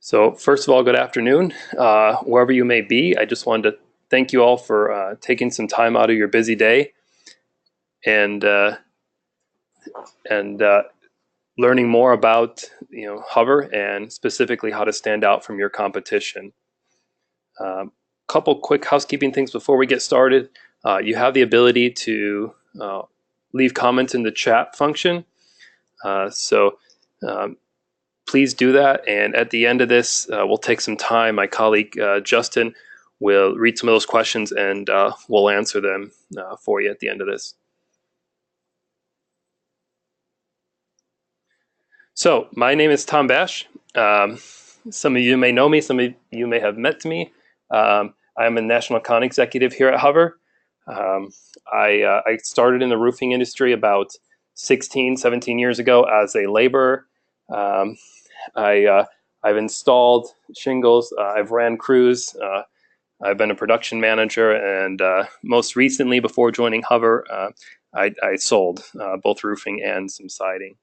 So first of all, good afternoon, wherever you may be. I just wanted to thank you all for taking some time out of your busy day and uh, and learning more about Hover and specifically how to stand out from your competition. Couple quick housekeeping things before we get started. You have the ability to leave comments in the chat function. So please do that. And at the end of this, we'll take some time. My colleague Justin will read some of those questions and we'll answer them for you at the end of this. So my name is Tom Bash. Some of you may know me, some of you may have met me. I'm a national account executive here at Hover. I started in the roofing industry about 16, 17 years ago as a laborer. I've installed shingles, I've ran crews, I've been a production manager, and most recently, before joining Hover, I sold both roofing and some siding.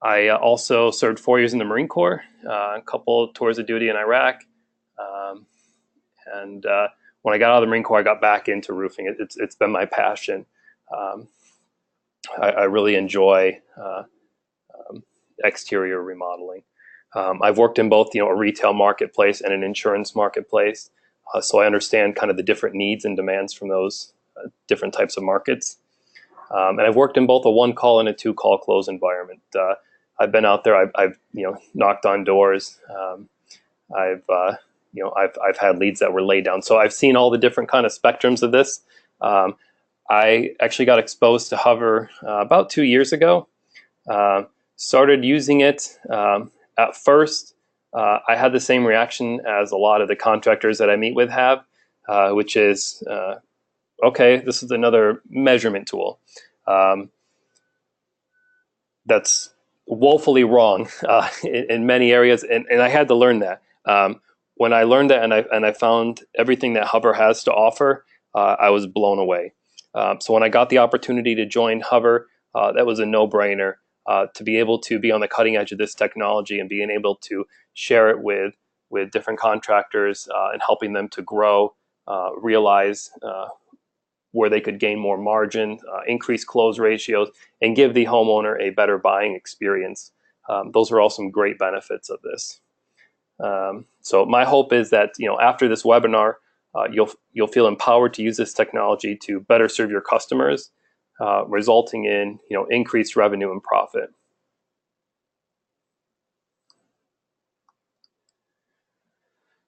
I also served 4 years in the Marine Corps, a couple tours of duty in Iraq, and when I got out of the Marine Corps, I got back into roofing. It's been my passion. I really enjoy exterior remodeling. I've worked in both, a retail marketplace and an insurance marketplace, so I understand kind of the different needs and demands from those different types of markets. And I've worked in both a one-call and a two-call close environment. I've been out there. I've knocked on doors. I've had leads that were laid down. So I've seen all the different kind of spectrums of this. I actually got exposed to Hover about 2 years ago. Started using it. At first, I had the same reaction as a lot of the contractors that I meet with have, which is, okay, this is another measurement tool. That's woefully wrong in many areas, and I had to learn that. When I learned that and I found everything that Hover has to offer, I was blown away. So when I got the opportunity to join Hover, that was a no-brainer. To be able to be on the cutting edge of this technology and being able to share it with different contractors and helping them to grow, realize where they could gain more margin, increase close ratios, and give the homeowner a better buying experience. Those are all some great benefits of this. So my hope is that after this webinar, you'll feel empowered to use this technology to better serve your customers, resulting in increased revenue and profit.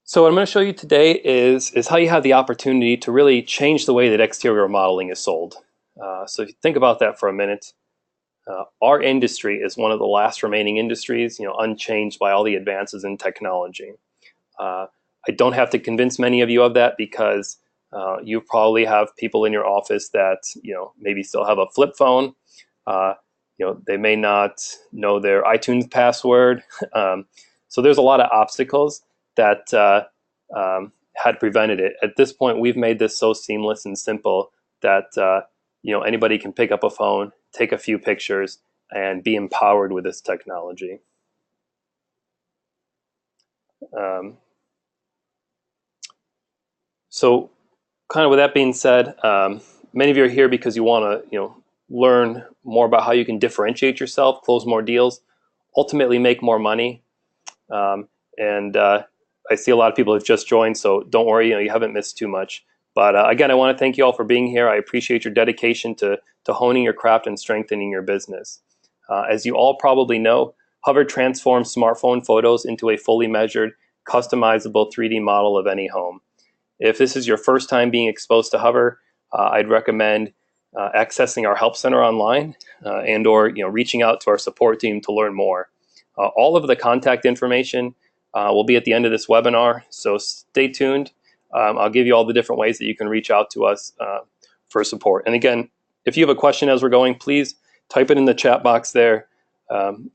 So what I'm going to show you today is how you have the opportunity to really change the way that exterior remodeling is sold. So if you think about that for a minute, our industry is one of the last remaining industries, unchanged by all the advances in technology. I don't have to convince many of you of that because you probably have people in your office that maybe still have a flip phone. They may not know their iTunes password. So there's a lot of obstacles that had prevented it. At this point, we've made this so seamless and simple that anybody can pick up a phone, take a few pictures, and be empowered with this technology. So kind of with that being said, many of you are here because you want to learn more about how you can differentiate yourself, close more deals, ultimately make more money. And I see a lot of people have just joined, so don't worry, you haven't missed too much. But again, I want to thank you all for being here. I appreciate your dedication to honing your craft and strengthening your business. As you all probably know, Hover transforms smartphone photos into a fully measured, customizable 3D model of any home. If this is your first time being exposed to Hover, I'd recommend accessing our help center online and/or reaching out to our support team to learn more. All of the contact information will be at the end of this webinar, so stay tuned. I'll give you all the different ways that you can reach out to us for support. And again, if you have a question as we're going, please type it in the chat box there.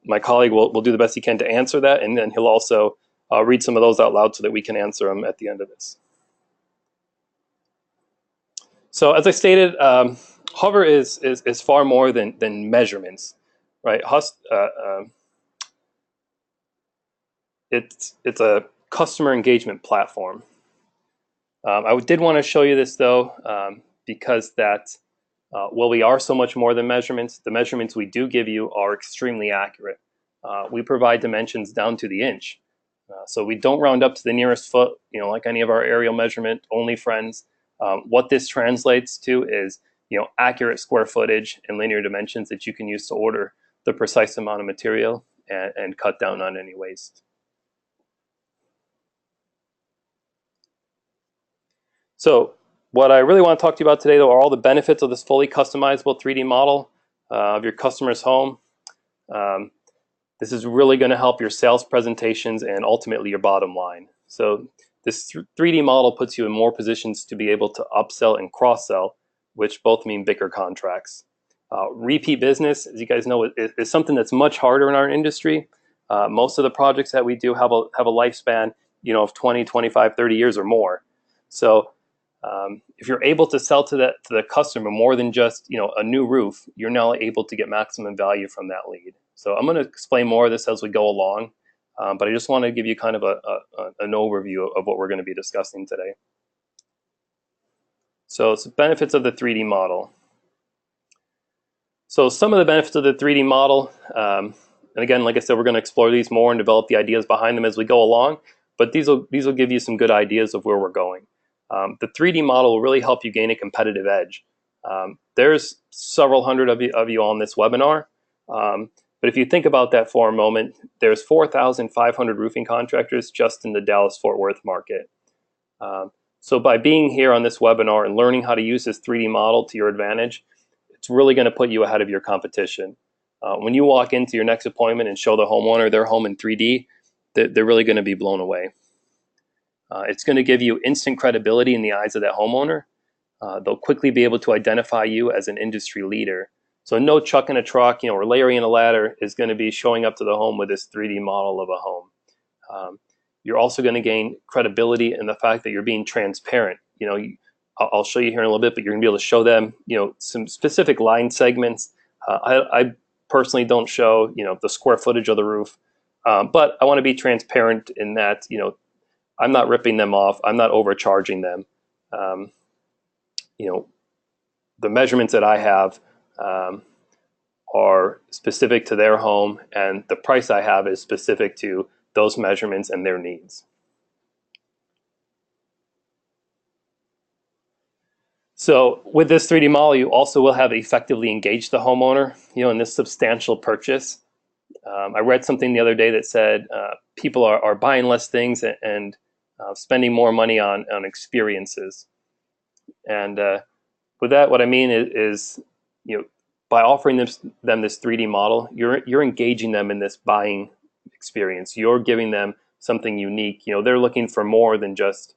My colleague will do the best he can to answer that, and then he'll also read some of those out loud so that we can answer them at the end of this. So as I stated, Hover is far more than measurements, right? it's a customer engagement platform. I did want to show you this though, because that while we are so much more than measurements, the measurements we do give you are extremely accurate. We provide dimensions down to the inch. So we don't round up to the nearest foot, like any of our aerial measurement only friends. What this translates to is, accurate square footage and linear dimensions that you can use to order the precise amount of material and cut down on any waste. So what I really want to talk to you about today, though, are all the benefits of this fully customizable 3D model of your customer's home. This is really going to help your sales presentations and ultimately your bottom line. So this 3D model puts you in more positions to be able to upsell and cross-sell, which both mean bigger contracts. Repeat business, as you guys know, is something that's much harder in our industry. Most of the projects that we do have a lifespan, of 20, 25, 30 years or more. So if you're able to sell to the customer more than just a new roof, you're now able to get maximum value from that lead. So I'm going to explain more of this as we go along, but I just want to give you kind of an overview of what we're going to be discussing today. So it's the benefits of the 3D model. So some of the benefits of the 3D model, and again, like I said, we're going to explore these more and develop the ideas behind them as we go along, but these will give you some good ideas of where we're going. The 3D model will really help you gain a competitive edge. There's several hundred of you on this webinar, but if you think about that for a moment, there's 4,500 roofing contractors just in the Dallas-Fort Worth market. So by being here on this webinar and learning how to use this 3D model to your advantage, it's really going to put you ahead of your competition. When you walk into your next appointment and show the homeowner their home in 3D, they're really going to be blown away. It's going to give you instant credibility in the eyes of that homeowner. They'll quickly be able to identify you as an industry leader. So no chuck in a truck, or layering in a ladder is going to be showing up to the home with this 3D model of a home. You're also going to gain credibility in the fact that you're being transparent. I'll show you here in a little bit, but you're going to be able to show them, some specific line segments. I personally don't show, the square footage of the roof, but I want to be transparent in that, I'm not ripping them off. I'm not overcharging them. The measurements that I have are specific to their home, and the price I have is specific to those measurements and their needs. So with this 3D model, you also will have effectively engaged the homeowner, in this substantial purchase. I read something the other day that said people are buying less things and spending more money on experiences. And with that, what I mean is by offering them this 3D model, you're engaging them in this buying experience. You're giving them something unique. They're looking for more than just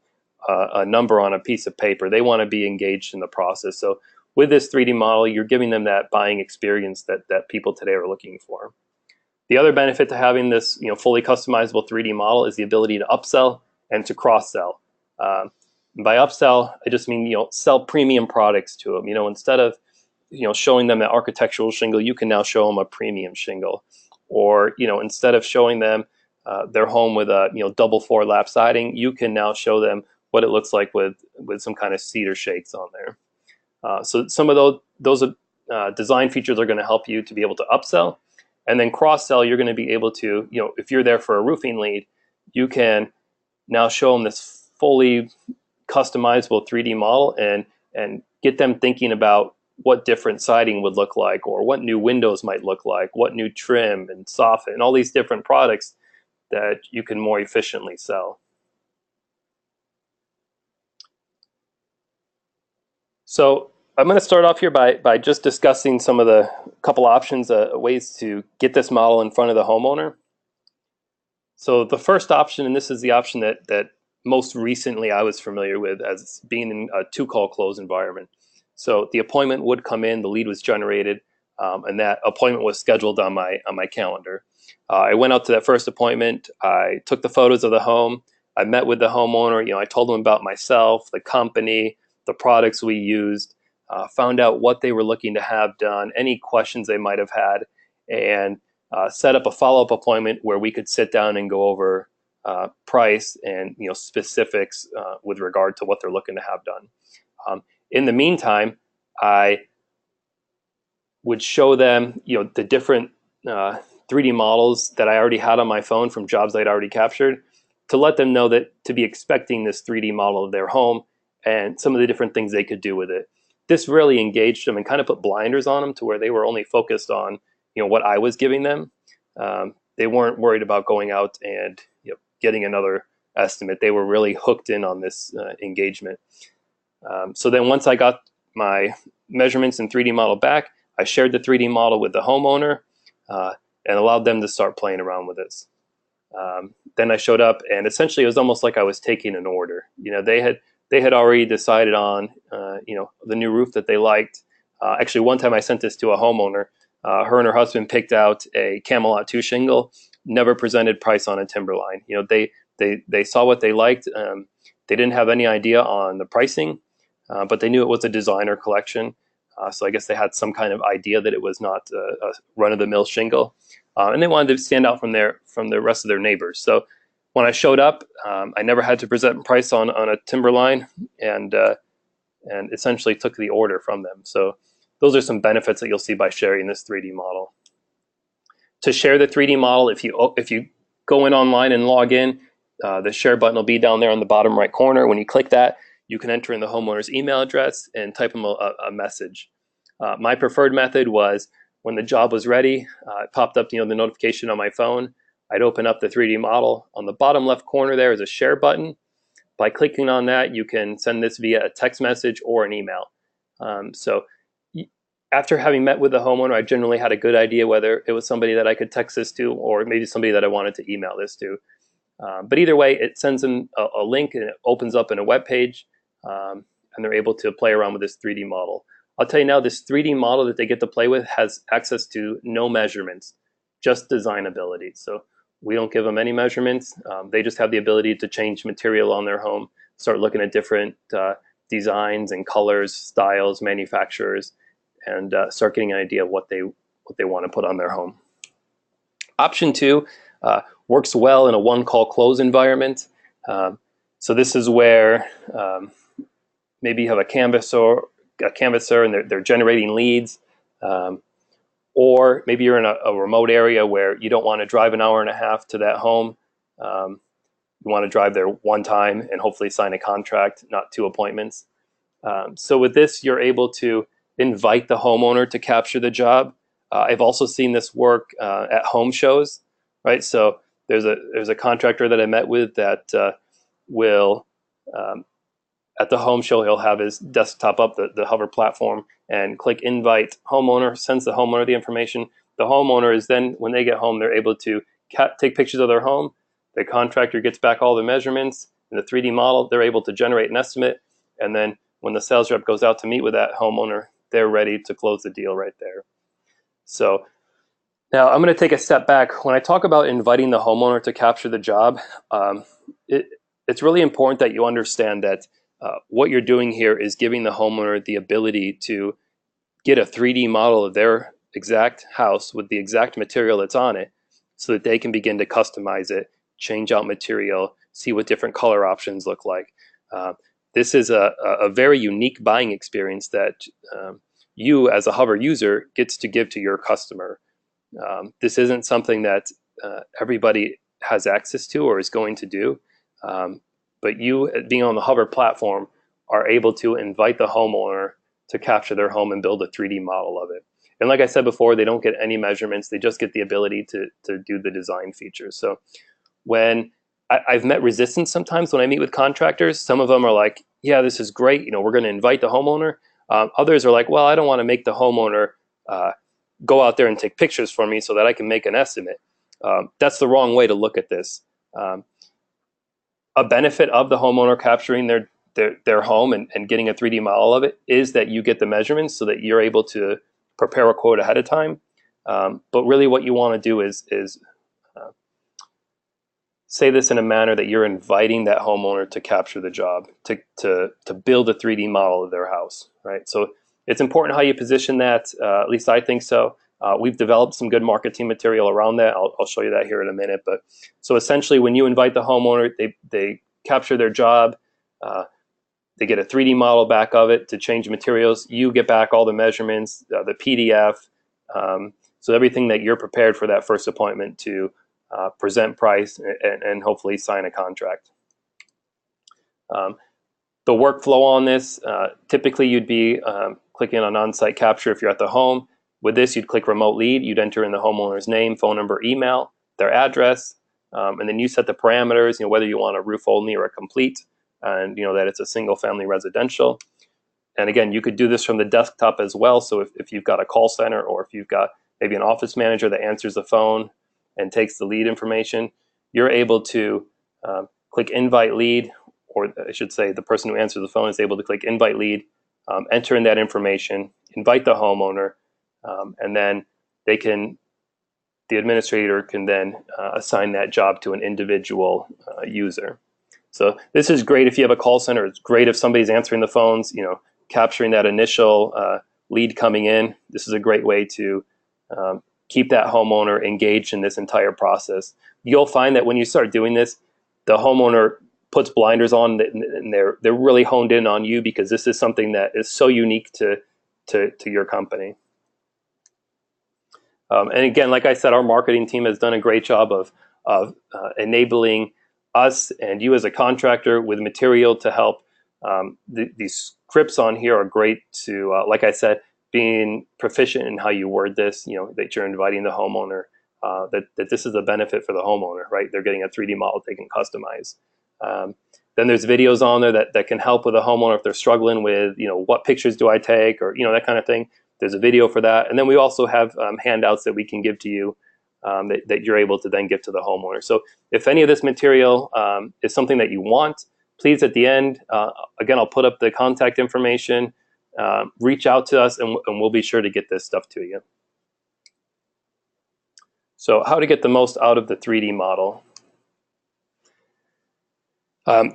a number on a piece of paper. They want to be engaged in the process. So with this 3D model, you're giving them that buying experience that people today are looking for. The other benefit to having this fully customizable 3D model is the ability to upsell and to cross-sell. By upsell, I just mean sell premium products to them. Instead of showing them an architectural shingle, you can now show them a premium shingle. Or instead of showing them their home with a double floor lap siding, you can now show them what it looks like with some kind of cedar shakes on there. So some of those design features are going to help you to be able to upsell. And then cross-sell, you're going to be able to, if you're there for a roofing lead, you can now show them this fully customizable 3D model and get them thinking about what different siding would look like, or what new windows might look like, what new trim and soffit, and all these different products that you can more efficiently sell. So I'm going to start off here by just discussing some of the couple options, ways to get this model in front of the homeowner. So the first option, and this is the option that most recently I was familiar with as being in a 2-call close environment. So the appointment would come in, the lead was generated, and that appointment was scheduled on my calendar. I went out to that first appointment. I took the photos of the home. I met with the homeowner. I told them about myself, the company, the products we used, found out what they were looking to have done, any questions they might have had, and set up a follow-up appointment where we could sit down and go over price and specifics with regard to what they're looking to have done. In the meantime, I would show them the different 3D models that I already had on my phone from jobs I'd already captured, to let them know that to be expecting this 3D model of their home and some of the different things they could do with it. This really engaged them and kind of put blinders on them to where they were only focused on what I was giving them. They weren't worried about going out and getting another estimate. They were really hooked in on this engagement. So then once I got my measurements and 3D model back, I shared the 3D model with the homeowner and allowed them to start playing around with this. Then I showed up, and essentially it was almost like I was taking an order. They had already decided on the new roof that they liked. Actually, one time I sent this to a homeowner. Her and her husband picked out a Camelot 2 shingle, never presented price on a Timberline. They saw what they liked. They didn't have any idea on the pricing, but they knew it was a designer collection. So I guess they had some kind of idea that it was not a run-of-the-mill shingle. And they wanted to stand out from the rest of their neighbors. So when I showed up, I never had to present price on a Timberline, and essentially took the order from them. So those are some benefits that you'll see by sharing this 3D model. To share the 3D model, if you go in online and log in, the share button will be down there on the bottom right corner. When you click that, you can enter in the homeowner's email address and type them a message. My preferred method was when the job was ready, it popped up the notification on my phone. I'd open up the 3D model. On the bottom left corner there is a share button. By clicking on that, you can send this via a text message or an email. So after having met with the homeowner, I generally had a good idea whether it was somebody that I could text this to or maybe somebody that I wanted to email this to. But either way, it sends them a link and it opens up in a web page, and they're able to play around with this 3D model. I'll tell you now, this 3D model that they get to play with has access to no measurements, just design ability. So we don't give them any measurements. They just have the ability to change material on their home, start looking at different designs and colors, styles, manufacturers, and start getting an idea of what they want to put on their home. Option 2 works well in a one-call close environment. So this is where maybe you have a canvasser and they're generating leads, or maybe you're in a remote area where you don't want to drive an hour and a half to that home. You want to drive there one time and hopefully sign a contract, not 2 appointments. So with this, you're able to invite the homeowner to capture the job. I've also seen this work at home shows, right? So there's a contractor that I met with that will at the home show, he'll have his desktop up, the hover platform, and click invite homeowner, sends the homeowner the information. The homeowner is then, when they get home, they're able to take pictures of their home. The contractor gets back all the measurements in the 3D model. They're able to generate an estimate. And then when the sales rep goes out to meet with that homeowner, they're ready to close the deal right there. So now I'm going to take a step back. When I talk about inviting the homeowner to capture the job, it's really important that you understand that what you're doing here is giving the homeowner the ability to get a 3D model of their exact house with the exact material that's on it, so that they can begin to customize it, change out material, see what different color options look like. This is a very unique buying experience that you as a Hover user gets to give to your customer. This isn't something that everybody has access to or is going to do. But you, being on the Hover platform, are able to invite the homeowner to capture their home and build a 3D model of it. And like I said before, they don't get any measurements. They just get the ability to do the design features. So when I've met resistance sometimes when I meet with contractors, some of them are like, yeah, this is great. We're going to invite the homeowner. Others are like, well, I don't want to make the homeowner go out there and take pictures for me so that I can make an estimate. That's the wrong way to look at this. A benefit of the homeowner capturing their home and getting a 3D model of it is that you get the measurements so that you're able to prepare a quote ahead of time. But really what you want to do is say this in a manner that you're inviting that homeowner to capture the job, to build a 3D model of their house, right? So it's important how you position that, at least I think so. We've developed some good marketing material around that. I'll show you that here in a minute. But so essentially, when you invite the homeowner, they capture their job. They get a 3D model back of it to change materials. You get back all the measurements, the PDF, so everything that you're prepared for that first appointment to present price and hopefully sign a contract. The workflow on this, typically you'd be clicking on on-site capture if you're at the home. With this, you'd click remote lead. You'd enter in the homeowner's name, phone number, email, their address, and then you set the parameters, whether you want a roof only or a complete, and that it's a single family residential. And again, you could do this from the desktop as well. So if you've got a call center, or if you've got maybe an office manager that answers the phone and takes the lead information, you're able to click invite lead, or I should say the person who answers the phone is able to click invite lead, enter in that information, invite the homeowner, and then the administrator can then assign that job to an individual user. So this is great if you have a call center. It's great if somebody's answering the phones, capturing that initial lead coming in. This is a great way to keep that homeowner engaged in this entire process. You'll find that when you start doing this, the homeowner puts blinders on and they're really honed in on you, because this is something that is so unique to your company. And again, like I said, our marketing team has done a great job of enabling us and you as a contractor with material to help. These scripts on here are great to, like I said, being proficient in how you word this, that you're inviting the homeowner, that this is a benefit for the homeowner, right? They're getting a 3D model they can customize. Then there's videos on there that can help with a homeowner if they're struggling with, what pictures do I take, or, that kind of thing. There's a video for that. And then we also have handouts that we can give to you that you're able to then give to the homeowner. So if any of this material is something that you want, please at the end, again, I'll put up the contact information, reach out to us, and we'll be sure to get this stuff to you. So how to get the most out of the 3D model.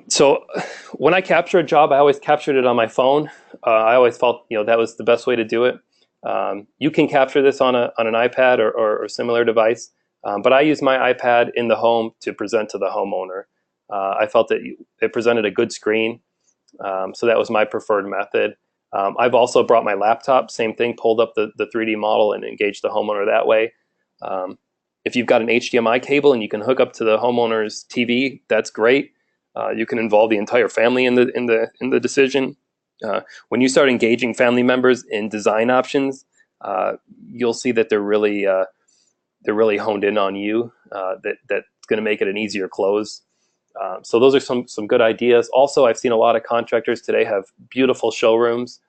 So when I capture a job, I always captured it on my phone. I always felt that was the best way to do it. You can capture this on an iPad or similar device, but I use my iPad in the home to present to the homeowner. I felt that it presented a good screen, so that was my preferred method. I've also brought my laptop, same thing, pulled up the 3D model and engaged the homeowner that way. If you've got an HDMI cable and you can hook up to the homeowner's TV, that's great. You can involve the entire family in the decision. When you start engaging family members in design options, you'll see that they're really honed in on you. That's going to make it an easier close. So those are some good ideas. Also, I've seen a lot of contractors today have beautiful showrooms.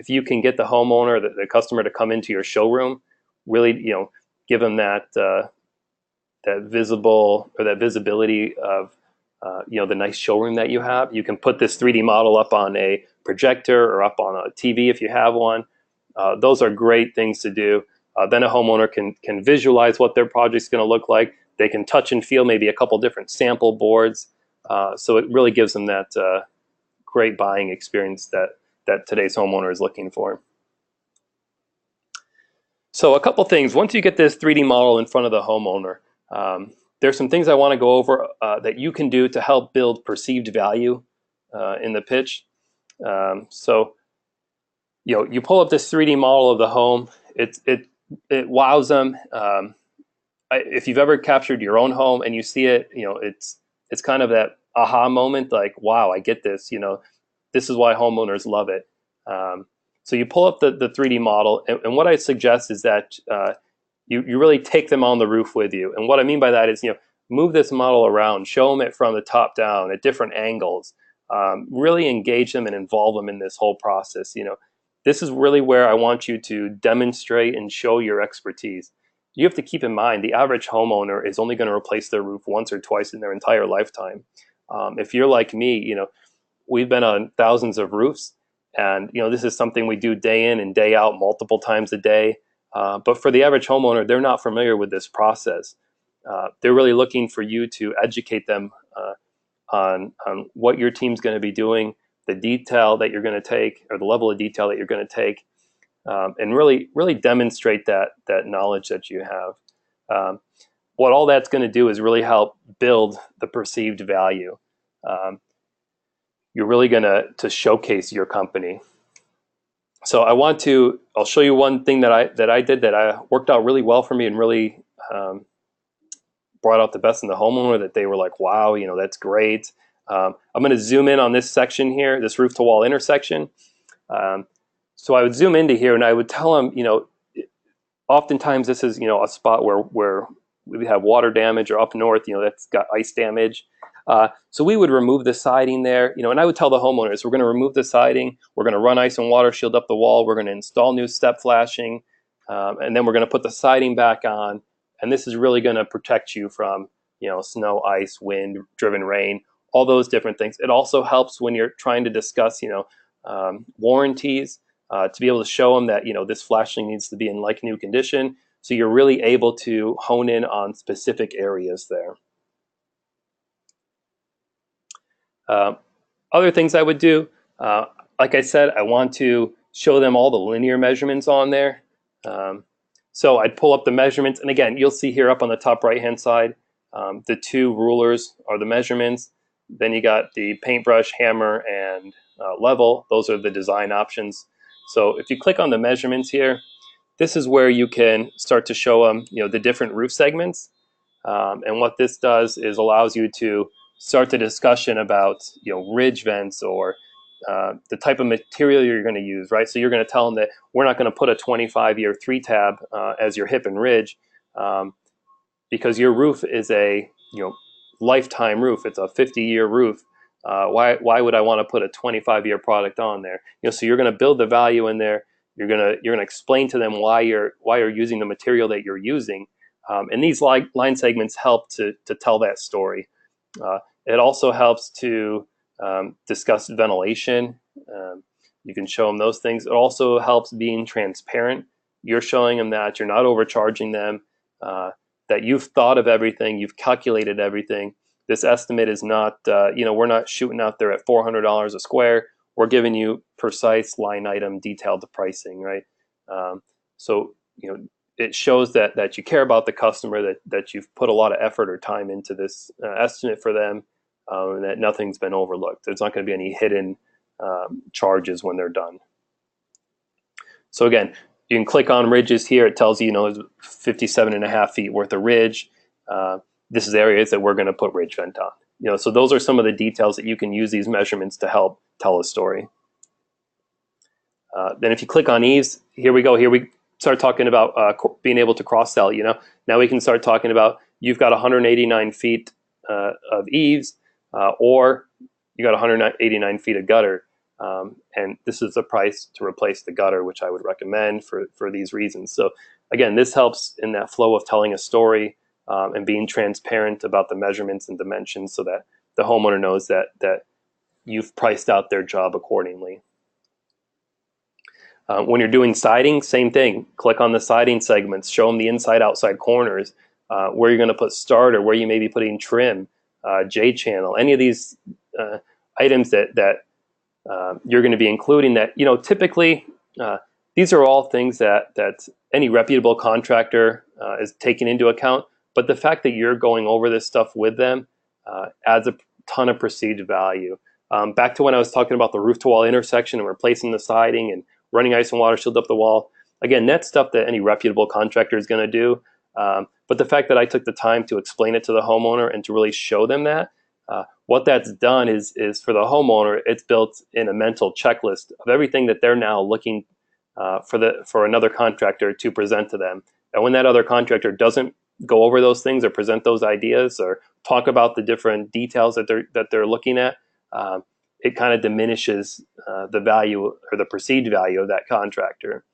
If you can get the homeowner, the customer, to come into your showroom, really give them that visibility of the nice showroom that you have. You can put this 3D model up on a projector or up on a TV if you have one. Those are great things to do. Then a homeowner can visualize what their project's going to look like. They can touch and feel maybe a couple different sample boards. So it really gives them that great buying experience that today's homeowner is looking for. So a couple things. Once you get this 3D model in front of the homeowner, there's some things I want to go over that you can do to help build perceived value in the pitch. So you pull up this 3D model of the home. It wows them. If you've ever captured your own home and you see it, it's kind of that aha moment, like, wow, I get this. This is why homeowners love it. So you pull up the 3D model, and what I suggest is that you really take them on the roof with you. And what I mean by that is, move this model around, show them it from the top down at different angles, really engage them and involve them in this whole process. This is really where I want you to demonstrate and show your expertise. You have to keep in mind the average homeowner is only going to replace their roof once or twice in their entire lifetime. If you're like me, we've been on thousands of roofs, and this is something we do day in and day out, multiple times a day. But for the average homeowner, they're not familiar with this process. They're really looking for you to educate them on what your team's going to be doing, the detail that you're going to take, or the level of detail that you're going to take. and really demonstrate that knowledge that you have. What all that's going to do is really help build the perceived value. Um, you're really going to showcase your company. So I'll show you one thing that I did that I worked out really well for me and really brought out the best in the homeowner, that they were like, wow, that's great. I'm going to zoom in on this section here, this roof to wall intersection. Um, so I would zoom into here and I would tell them, oftentimes this is, a spot where we have water damage, or up north, that's got ice damage. So we would remove the siding there, and I would tell the homeowners, we're going to remove the siding, we're going to run ice and water shield up the wall, we're going to install new step flashing, and then we're going to put the siding back on. And this is really going to protect you from, snow, ice, wind, driven rain, all those different things. It also helps when you're trying to discuss, warranties, to be able to show them that, this flashing needs to be in like new condition. So you're really able to hone in on specific areas there. Other things I would do, like I said, I want to show them all the linear measurements on there. So I'd pull up the measurements, and again, you'll see here up on the top right hand side, the two rulers are the measurements. Then you got the paintbrush, hammer, and level. Those are the design options. So if you click on the measurements here, this is where you can start to show them, the different roof segments. And what this does is allows you to start the discussion about, ridge vents, or the type of material you're going to use, right? So you're going to tell them that we're not going to put a 25-year 3-tab as your hip and ridge, because your roof is a lifetime roof. It's a 50-year roof. Why would I want to put a 25-year product on there? So you're going to build the value in there. You're going to explain to them why you're using the material that you're using, and these line segments help to tell that story. It also helps to discuss ventilation. You can show them those things. It also helps being transparent. You're showing them that you're not overcharging them, that you've thought of everything, you've calculated everything. This estimate is not, we're not shooting out there at $400 a square. We're giving you precise line item detailed pricing, right? So it shows that you care about the customer, that you've put a lot of effort or time into this estimate for them, and that nothing's been overlooked. There's not going to be any hidden charges when they're done. So again, you can click on ridges here. It tells you, there's 57.5 feet worth of ridge. This is areas that we're going to put ridge vent on. So those are some of the details that you can use these measurements to help tell a story. Then if you click on eaves, here we go. Here we start talking about being able to cross-sell. Now we can start talking about, you've got 189 feet of eaves, or you got 189 feet of gutter. And this is the price to replace the gutter, which I would recommend for these reasons. So again, this helps in that flow of telling a story, and being transparent about the measurements and dimensions, so that the homeowner knows that you've priced out their job accordingly. When you're doing siding, same thing. Click on the siding segments, show them the inside outside corners, where you're going to put starter, where you may be putting trim, J-channel, any of these items that you're going to be including, that typically these are all things that any reputable contractor is taking into account. But the fact that you're going over this stuff with them adds a ton of perceived value. Back to when I was talking about the roof to wall intersection and replacing the siding and running ice and water shield up the wall. Again, that's stuff that any reputable contractor is going to do. But the fact that I took the time to explain it to the homeowner and to really show them that, what that's done is for the homeowner, it's built in a mental checklist of everything that they're now looking for another contractor to present to them. And when that other contractor doesn't go over those things or present those ideas or talk about the different details that they're looking at, it kind of diminishes the value or the perceived value of that contractor.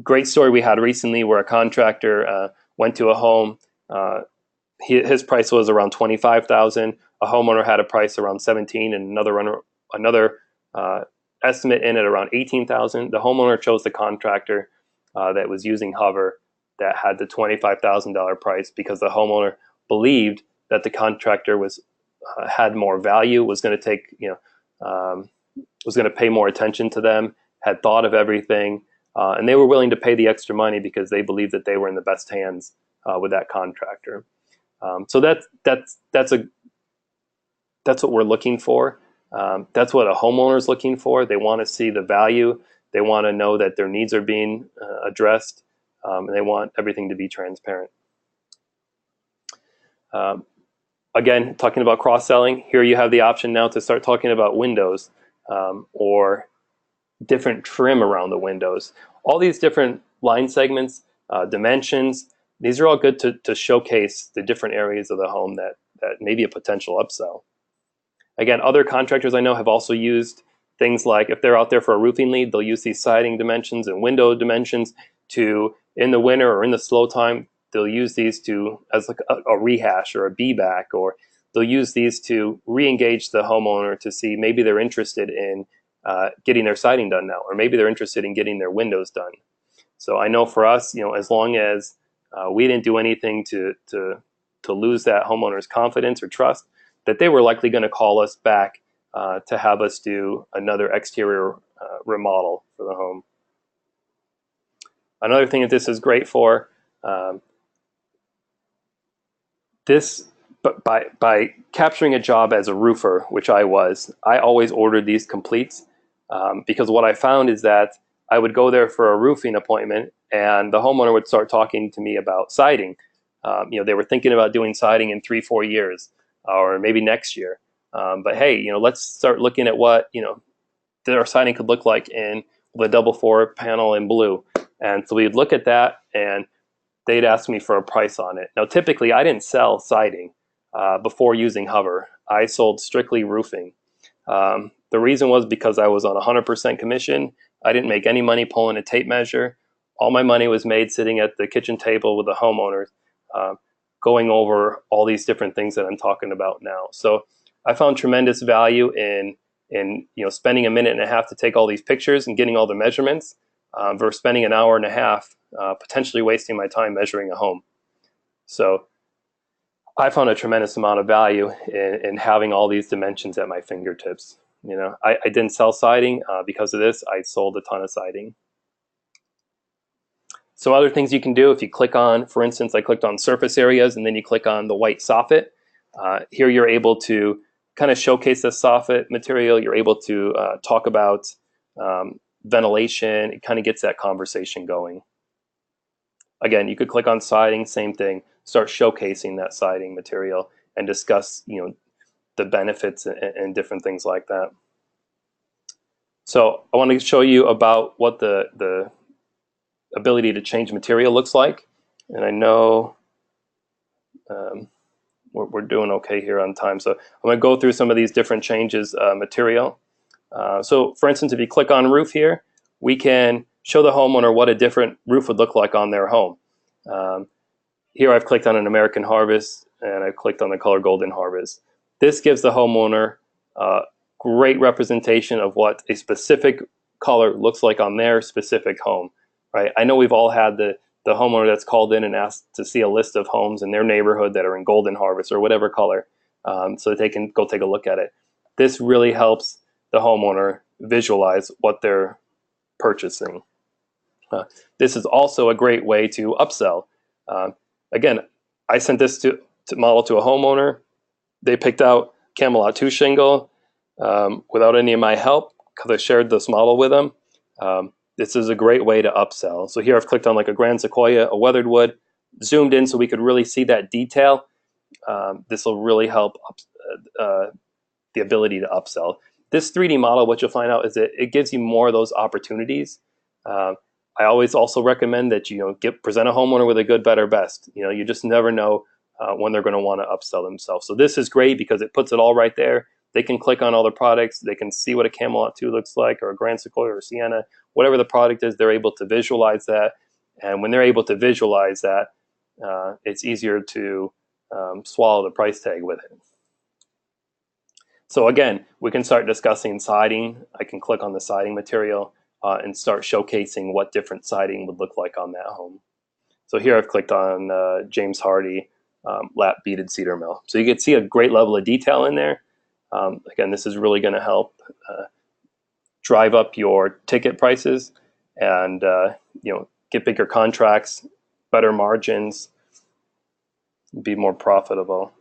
Great story we had recently where a contractor went to a home. His price was around $25,000. A homeowner had a price around $17,000, and another estimate in at around $18,000. The homeowner chose the contractor that was using Hover, that had the $25,000 price, because the homeowner believed that the contractor had more value, was going to take was going to pay more attention to them, had thought of everything, and they were willing to pay the extra money because they believed that they were in the best hands with that contractor. So that's what we're looking for. That's what a homeowner is looking for. They want to see the value. They want to know that their needs are being addressed, and they want everything to be transparent. Again, talking about cross-selling, here you have the option now to start talking about windows or different trim around the windows. All these different line segments, dimensions, these are all good to showcase the different areas of the home that may be a potential upsell. Again, other contractors I know have also used things like, if they're out there for a roofing lead, they'll use these siding dimensions and window dimensions to, in the winter or in the slow time, they'll use these to as like a rehash or a be-back, or they'll use these to re-engage the homeowner to see maybe they're interested in getting their siding done now, or maybe they're interested in getting their windows done. So I know for us, as long as we didn't do anything to lose that homeowner's confidence or trust, that they were likely going to call us back to have us do another exterior remodel for the home. Another thing that this is great for, by capturing a job as a roofer, which I was, I always ordered these completes because what I found is that I would go there for a roofing appointment and the homeowner would start talking to me about siding. They were thinking about doing siding in 3-4 years or maybe next year. But hey, let's start looking at what, their siding could look like in the double 4 panel in blue. And so we'd look at that and they'd ask me for a price on it. Now, typically I didn't sell siding before using Hover. I sold strictly roofing. The reason was because I was on 100% commission. I didn't make any money pulling a tape measure. All my money was made sitting at the kitchen table with the homeowners, going over all these different things that I'm talking about now. So I found tremendous value in spending a minute and a half to take all these pictures and getting all the measurements versus spending an hour and a half potentially wasting my time measuring a home. So I found a tremendous amount of value in having all these dimensions at my fingertips. I didn't sell siding because of this. I sold a ton of siding. Some other things you can do, if you click on, for instance, I clicked on surface areas and then you click on the white soffit. Here you're able to kind of showcase the soffit material. You're able to talk about ventilation. It kind of gets that conversation going. Again, you could click on siding, same thing, start showcasing that siding material and discuss the benefits and different things like that. So I want to show you about what the ability to change material looks like. And I know we're doing okay here on time. So I'm going to go through some of these different changes material. So for instance, if you click on roof here, we can show the homeowner what a different roof would look like on their home. Here I've clicked on an American Harvest and I've clicked on the color Golden Harvest. This gives the homeowner great representation of what a specific color looks like on their specific home. Right? I know we've all had the homeowner that's called in and asked to see a list of homes in their neighborhood that are in Golden Harvest or whatever color, so that they can go take a look at it. This really helps the homeowner visualize what they're purchasing. This is also a great way to upsell. Again, I sent this model to a homeowner. They picked out Camelot 2 shingle without any of my help because I shared this model with them. This is a great way to upsell. So here I've clicked on like a Grand Sequoia, a weathered wood, zoomed in so we could really see that detail. This will really help the ability to upsell. This 3D model, what you'll find out is that it gives you more of those opportunities. I always also recommend that present a homeowner with a good, better, best. You just never know when they're going to want to upsell themselves. So this is great because it puts it all right there. They can click on all the products. They can see what a Camelot 2 looks like, or a Grand Sequoia or Sienna, whatever the product is. They're able to visualize that, and when they're able to visualize that, it's easier to swallow the price tag with it. So again, we can start discussing siding. I can click on the siding material and start showcasing what different siding would look like on that home. So here I've clicked on James Hardy lap beaded cedar mill. So you can see a great level of detail in there. Again, this is really going to help drive up your ticket prices and get bigger contracts, better margins, be more profitable.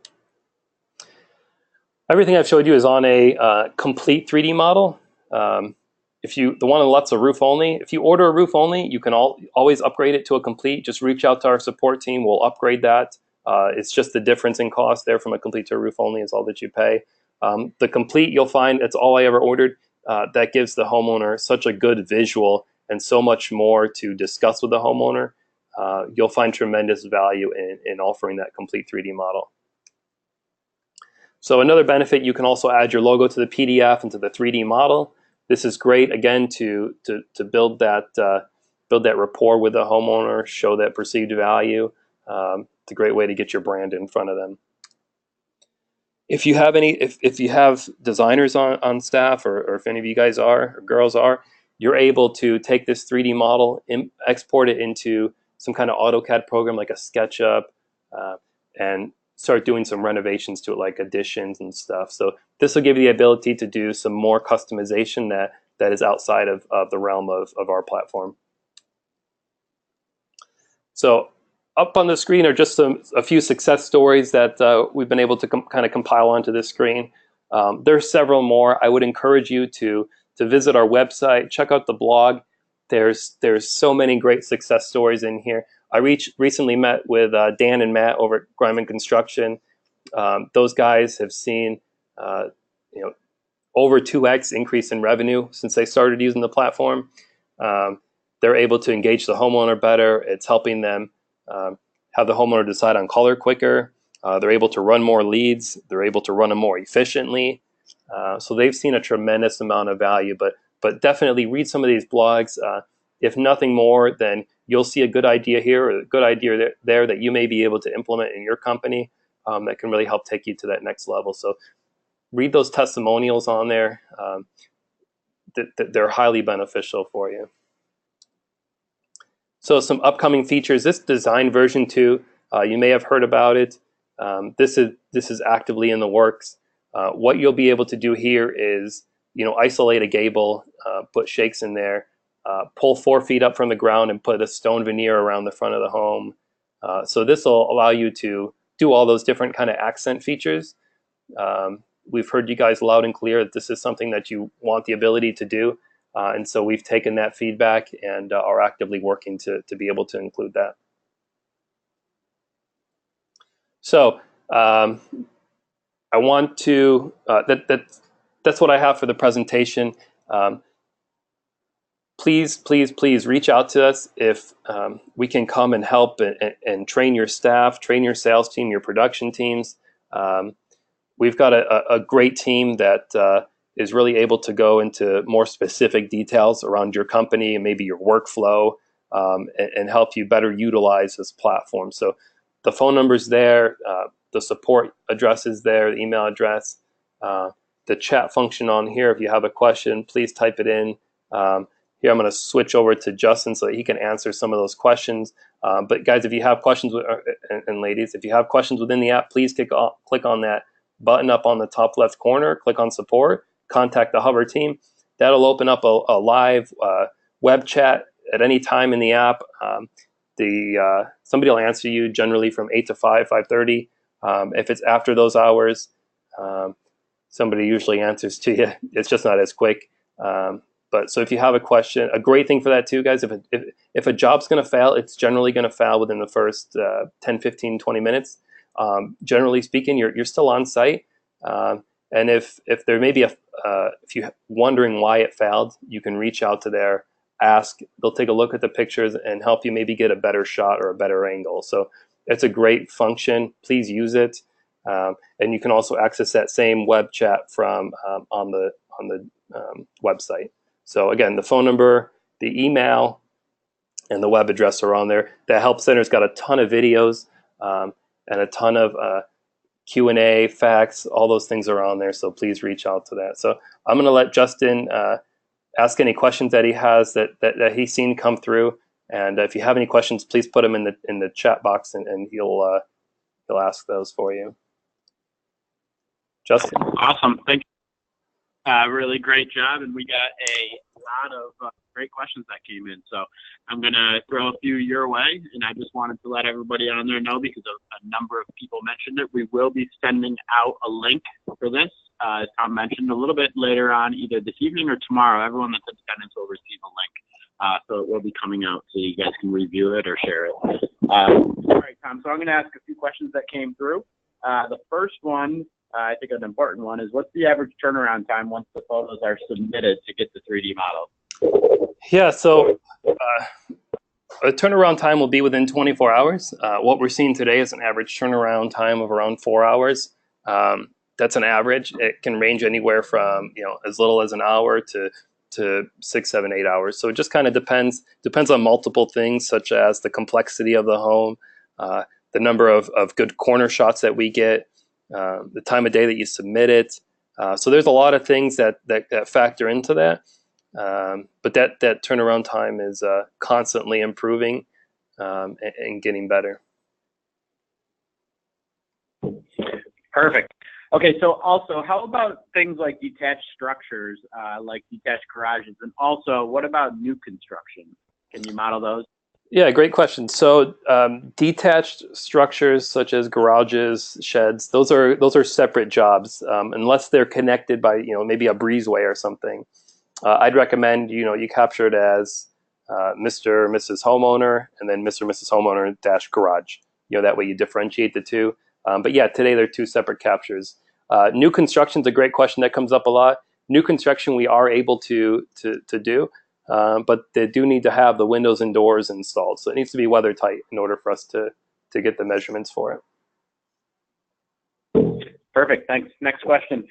Everything I've showed you is on a complete 3D model. The one on the left's a roof only. If you order a roof only, you can always upgrade it to a complete. Just reach out to our support team. We'll upgrade that. It's just the difference in cost there from a complete to a roof only is all that you pay. The complete, you'll find, that's all I ever ordered. That gives the homeowner such a good visual and so much more to discuss with the homeowner. You'll find tremendous value in offering that complete 3D model. So another benefit, you can also add your logo to the PDF and to the 3D model. This is great, again, to build that rapport with the homeowner, show that perceived value. It's a great way to get your brand in front of them. If you have if you have designers on staff, or if any of you guys are, or girls are, you're able to take this 3D model, export it into some kind of AutoCAD program like a SketchUp, and start doing some renovations to it, like additions and stuff. So this will give you the ability to do some more customization that is outside of the realm of our platform. So up on the screen are just a few success stories that we've been able to kind of compile onto this screen. There's several more. I would encourage you to visit our website, check out the blog. There's so many great success stories in here. I recently met with Dan and Matt over at Griman Construction. Those guys have seen over 2x increase in revenue since they started using the platform. They're able to engage the homeowner better. It's helping them have the homeowner decide on color quicker. They're able to run more leads. They're able to run them more efficiently. So they've seen a tremendous amount of value. But definitely read some of these blogs. If nothing more, then you'll see a good idea here or a good idea there that you may be able to implement in your company that can really help take you to that next level. So read those testimonials on there. They're highly beneficial for you. So some upcoming features. This design version 2, you may have heard about it. This is actively in the works. What you'll be able to do here is isolate a gable, put shakes in there, pull 4 feet up from the ground and put a stone veneer around the front of the home. So this will allow you to do all those different kind of accent features. We've heard you guys loud and clear that this is something that you want the ability to do. And so we've taken that feedback and are actively working to be able to include that. So I want to, that's what I have for the presentation. Please reach out to us if we can come and help and train your staff, train your sales team, your production teams. We've got a great team that is really able to go into more specific details around your company and maybe your workflow and help you better utilize this platform. So the phone number's there, the support address is there, the email address, the chat function on here. If you have a question, please type it in. Here I'm going to switch over to Justin so that he can answer some of those questions. But guys, if you have questions, and ladies, if you have questions within the app, please click on that button up on the top left corner, click on support, contact the Hover team. That'll open up a live web chat at any time in the app. Somebody will answer you generally from 8 to 5, 5:30. If it's after those hours, somebody usually answers to you. It's just not as quick. But so if you have a question, a great thing for that too, guys, if a job's going to fail, it's generally going to fail within the first 10, 15, 20 minutes. Generally speaking, you're still on site. And if there may be if you're wondering why it failed, you can reach out to there, ask. They'll take a look at the pictures and help you maybe get a better shot or a better angle. So it's a great function. Please use it. And you can also access that same web chat from on the website. So again, the phone number, the email, and the web address are on there. The Help Center's got a ton of videos and a ton of Q&A, facts, all those things are on there. So please reach out to that. So I'm going to let Justin ask any questions that he has that he's seen come through. And if you have any questions, please put them in the chat box, and he'll ask those for you. Justin. Awesome. Thank you. Really great job, and we got a lot of great questions that came in. So I'm going to throw a few your way, and I just wanted to let everybody on there know because a number of people mentioned it. We will be sending out a link for this, as Tom mentioned, a little bit later on, either this evening or tomorrow. Everyone that's in attendance will receive a link. So it will be coming out so you guys can review it or share it. All right, Tom, so I'm going to ask a few questions that came through. The first one, I think an important one, is what's the average turnaround time once the photos are submitted to get the 3D model? Yeah, so a turnaround time will be within 24 hours. What we're seeing today is an average turnaround time of around 4 hours. That's an average. It can range anywhere from as little as an hour to 6, 7, 8 hours. So it just kind of depends on multiple things, such as the complexity of the home, the number of good corner shots that we get, the time of day that you submit it. So there's a lot of things that factor into that. But that turnaround time is constantly improving and getting better. Perfect. Okay, so also, how about things like detached structures, like detached garages, and also, what about new construction? Can you model those? Yeah, great question. So detached structures such as garages, sheds, those are separate jobs unless they're connected by maybe a breezeway or something. I'd recommend you capture it as Mr. or Mrs. Homeowner and then Mr. or Mrs. Homeowner dash garage. That way you differentiate the two. But yeah, today they're two separate captures. New construction is a great question that comes up a lot. New construction we are able to do, but they do need to have the windows and doors installed. So it needs to be weather tight in order for us to get the measurements for it. Perfect. Thanks. Next question.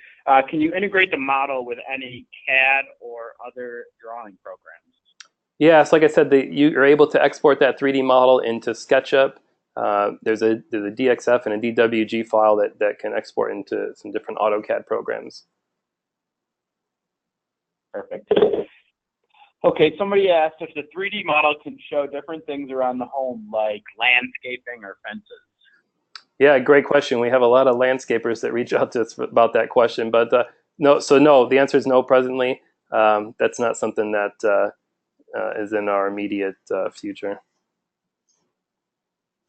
Can you integrate the model with any CAD or other drawing programs? Yeah, so like I said, you're able to export that 3D model into SketchUp. There's a DXF and a DWG file that can export into some different AutoCAD programs. Perfect. Okay, somebody asked if the 3D model can show different things around the home, like landscaping or fences. Yeah, great question. We have a lot of landscapers that reach out to us about that question, but no. So no, the answer is no. Presently, that's not something that is in our immediate future.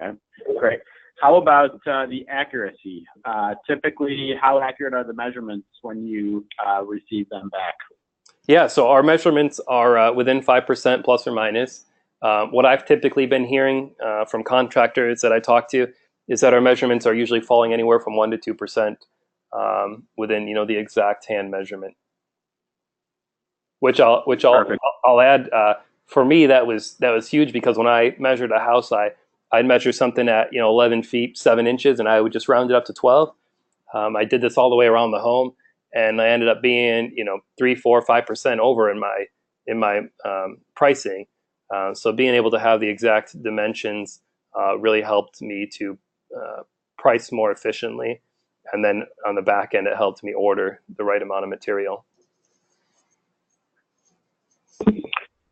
Okay, great. How about the accuracy? Typically, how accurate are the measurements when you receive them back? Yeah, so our measurements are within 5% plus or minus. What I've typically been hearing from contractors that I talk to is that our measurements are usually falling anywhere from 1 to 2% within the exact hand measurement. Which I'll add. For me, that was huge because when I measured a house, I'd measure something at 11 feet 7 inches, and I would just round it up to 12. I did this all the way around the home, and I ended up being 3, 4, 5% over in my pricing. So being able to have the exact dimensions really helped me to price more efficiently, and then on the back end, it helped me order the right amount of material.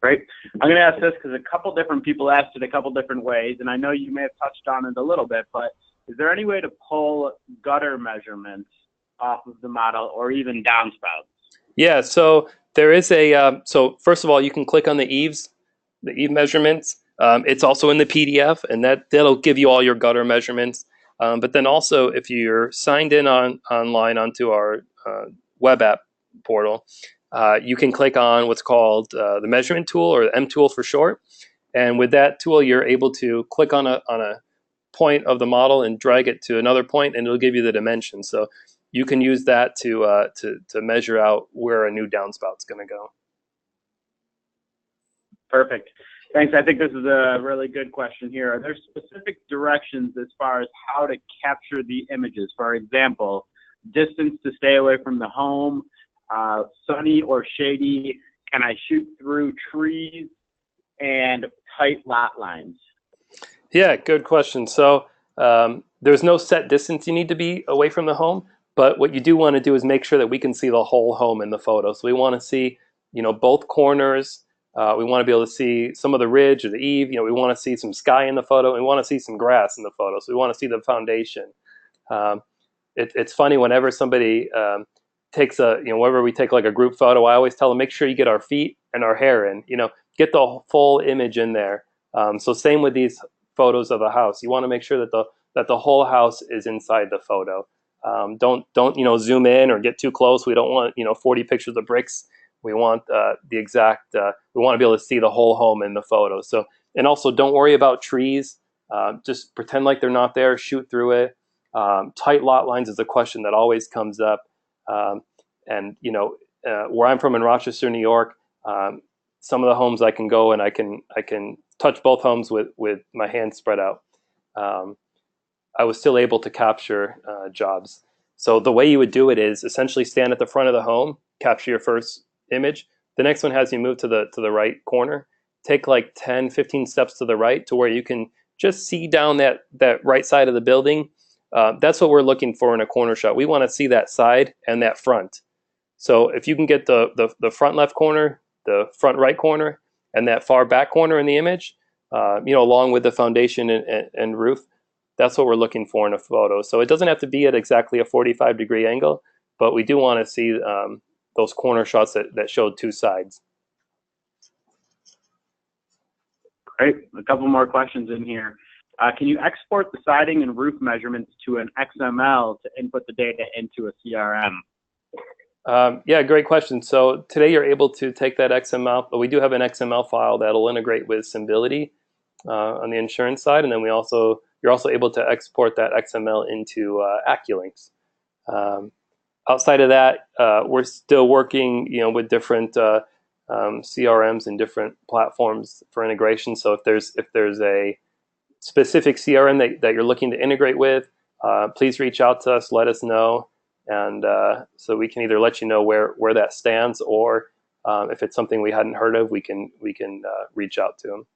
Great. I'm going to ask this because a couple different people asked it a couple different ways, and I know you may have touched on it a little bit, but is there any way to pull gutter measurements off of the model or even downspouts? Yeah, so there is so first of all, you can click on the eave measurements. It's also in the PDF, and that'll give you all your gutter measurements. But then also, if you're signed in online onto our web app portal, you can click on what's called the measurement tool, or M tool for short. And with that tool, you're able to click on a point of the model and drag it to another point, and it'll give you the dimensions. So you can use that to measure out where a new downspout's going to go. Perfect. Thanks. I think this is a really good question here. Are there specific directions as far as how to capture the images? For example, distance to stay away from the home, sunny or shady? Can I shoot through trees? And tight lot lines? Yeah, good question. So there's no set distance you need to be away from the home, but what you do want to do is make sure that we can see the whole home in the photo. So we want to see, both corners. We want to be able to see some of the ridge or the eave. We want to see some sky in the photo. We want to see some grass in the photo. So we want to see the foundation. It's funny whenever somebody takes a, whenever we take like a group photo, I always tell them, make sure you get our feet and our hair in, get the full image in there. So same with these photos of a house. You want to make sure that the whole house is inside the photo. Don't zoom in or get too close. We don't want 40 pictures of bricks. We want the exact. We want to be able to see the whole home in the photo. So, and also don't worry about trees. Just pretend like they're not there. Shoot through it. Tight lot lines is a question that always comes up. Um, and where I'm from in Rochester, New York, some of the homes I can go and I can touch both homes with my hands spread out. Um, I was still able to capture jobs. So the way you would do it is essentially stand at the front of the home, capture your first image. The next one has you move to the right corner, take like 10, 15 steps to the right to where you can just see down that right side of the building. That's what we're looking for in a corner shot. We want to see that side and that front. So if you can get the front left corner, the front right corner, and that far back corner in the image, along with the foundation and roof, that's what we're looking for in a photo. So it doesn't have to be at exactly a 45-degree angle, but we do want to see those corner shots that show two sides. Great. A couple more questions in here. Can you export the siding and roof measurements to an XML to input the data into a CRM? Yeah, great question. So today you're able to take that XML, but we do have an XML file that'll integrate with Symbility on the insurance side, and then you're also able to export that XML into AccuLinks. Outside of that, we're still working, with different CRMs and different platforms for integration. So if there's a specific CRM that you're looking to integrate with, please reach out to us, let us know, and so we can either let you know where that stands, or if it's something we hadn't heard of, we can reach out to them.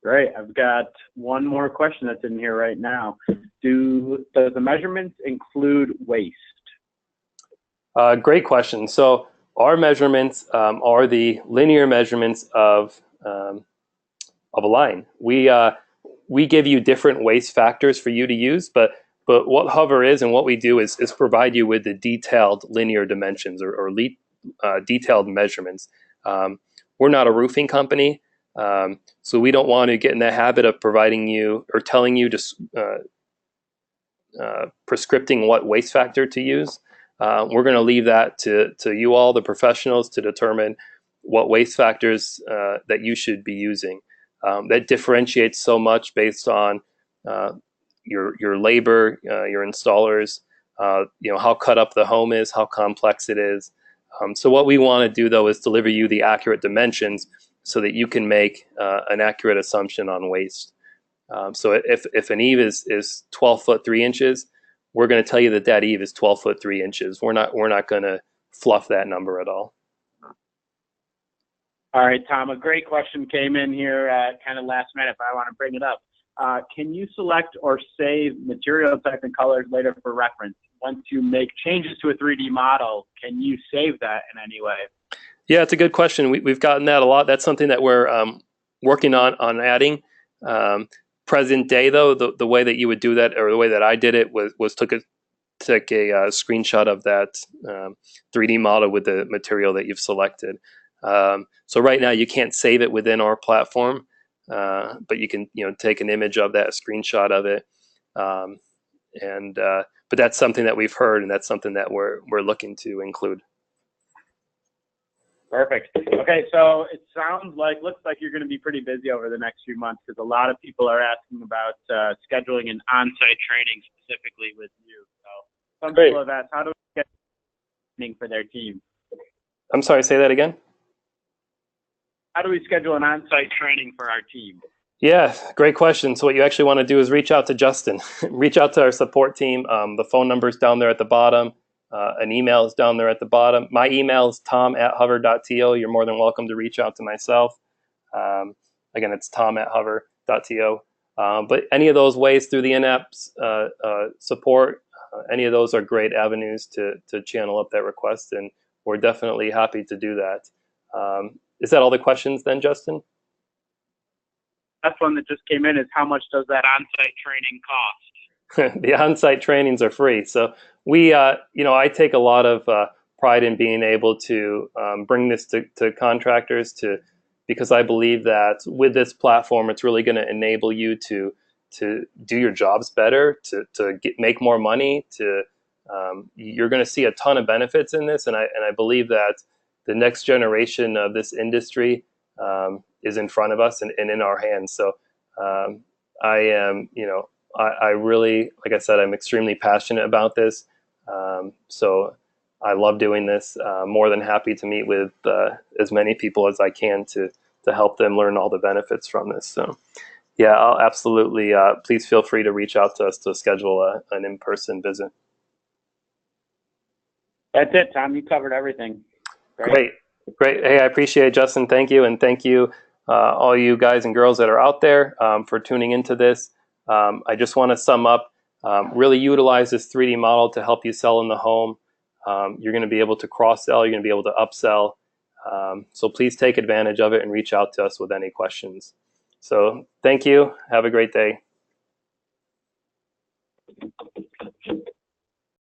Great. I've got one more question that's in here right now. Does the measurements include waste? Great question. So our measurements are the linear measurements of a line. We give you different waste factors for you to use, but what Hover is and what we do is provide you with the detailed linear dimensions or detailed measurements. We're not a roofing company, so we don't want to get in the habit of providing you or telling you to prescripting what waste factor to use. We're going to leave that to you all, the professionals, to determine what waste factors that you should be using. That differentiates so much based on your labor, your installers, how cut up the home is, how complex it is. So what we want to do, though, is deliver you the accurate dimensions so that you can make an accurate assumption on waste. So if an eave is 12 foot 3 inches, we're going to tell you that eave is 12 foot 3 inches. We're not going to fluff that number at all. All right, Tom, a great question came in here kind of last minute, but I want to bring it up. Can you select or save material type and colors later for reference? Once you make changes to a 3D model, can you save that in any way? Yeah, it's a good question. We've gotten that a lot. That's something that we're working on adding. Present day, though, the way that you would do that, or the way that I did it, was took a screenshot of that 3D model with the material that you've selected. So right now you can't save it within our platform, but you can take an image of that, a screenshot of it, but that's something that we've heard, and that's something that we're looking to include. Perfect. Okay, so it looks like you're going to be pretty busy over the next few months, because a lot of people are asking about scheduling an on-site training specifically with you. So some people have asked, how do we get training for their team? I'm sorry, say that again. How do we schedule an on-site training for our team? Yeah, great question. So what you actually want to do is reach out to Justin, reach out to our support team. The phone number is down there at the bottom. An email is down there at the bottom. My email is tom@hover.to. You're more than welcome to reach out to myself. Again, it's tom@hover.to. But any of those ways through the in-app support, any of those are great avenues to channel up that request, and we're definitely happy to do that. Is that all the questions then, Justin? That's one that just came in, is how much does that on-site training cost? The on-site trainings are free. So I take a lot of pride in being able to bring this to contractors because I believe that with this platform, it's really going to enable you to do your jobs better, to make more money. You're going to see a ton of benefits in this, and I believe that the next generation of this industry is in front of us and in our hands. So I am, I really, like I said, I'm extremely passionate about this. So I love doing this. More than happy to meet with as many people as I can to help them learn all the benefits from this. So yeah, I'll absolutely. Please feel free to reach out to us to schedule an in-person visit. That's it, Tom. You covered everything. Great. Great, great. Hey, I appreciate it, Justin. Thank you, and thank you, all you guys and girls that are out there for tuning into this. I just want to sum up. Really utilize this 3D model to help you sell in the home. You're going to be able to cross sell. You're going to be able to upsell. So please take advantage of it and reach out to us with any questions. So thank you. Have a great day.